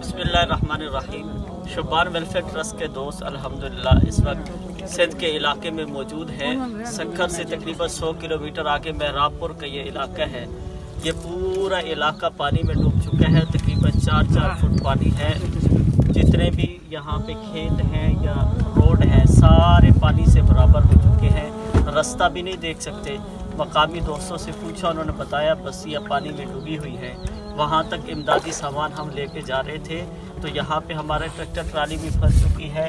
बिस्मिल्लाहिर्रहमानिर्रहीम। शुबान welfare trust के दोस्त अल्हम्दुलिल्लाह इस वक्त सिंध के इलाके में मौजूद हैं। सक्खर से तकरीबन 100 किलोमीटर आगे मेहराबपुर का ये इलाका है। ये पूरा इलाका पानी में डूब चुका है। तकरीबन 4-4 फुट पानी है। जितने भी यहाँ पे खेत हैं या रोड है सारे पानी से बराबर हो चुके हैं। रास्ता भी नहीं देख सकते। मकामी दोस्तों से पूछा, उन्होंने बताया बस्तियाँ पानी में डूबी हुई हैं। वहाँ तक इमदादी सामान हम लेके जा रहे थे तो यहाँ पे हमारे ट्रैक्टर ट्राली भी फंस चुकी है।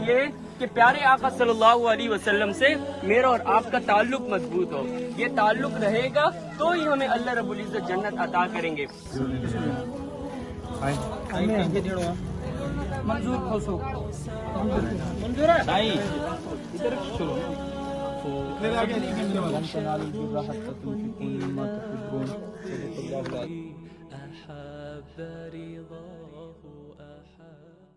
ये कि प्यारे आका सल्लल्लाहु अलैहि वसल्लम से मेरा और आपका ताल्लुक मजबूत हो। ये ताल्लुक रहेगा तो ही हमें अल्लाह रब्बुल इज्जत जन्नत अता करेंगे। मंजूर खोसो मंजूर है भाई इधर चलो أحب رضاه أحب